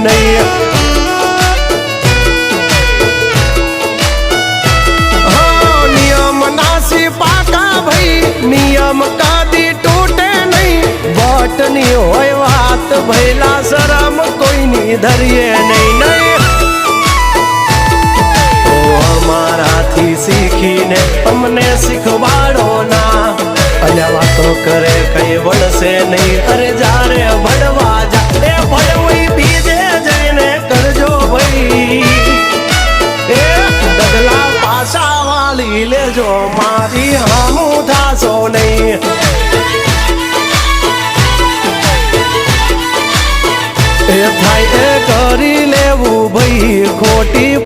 નહીં। નિયમ નાસી પાકા ભાઈ, નિયમ કદી તૂટે નહીં। બટની હોય વાત ભૈલા શરમ કોઈની ધરીએ નહીં નહીં। અમારાથી શીખીને અમને શીખવાડો ના, અલ્યા વાતો કરે કઈ વળશે નહીં। અરે જારે ભણવા જા એ ભણવી બીજે જઈને કરજો ભાઈ। એ ડગલા પાછા વાળી લેજો, મારી હામું થાશો નહીં।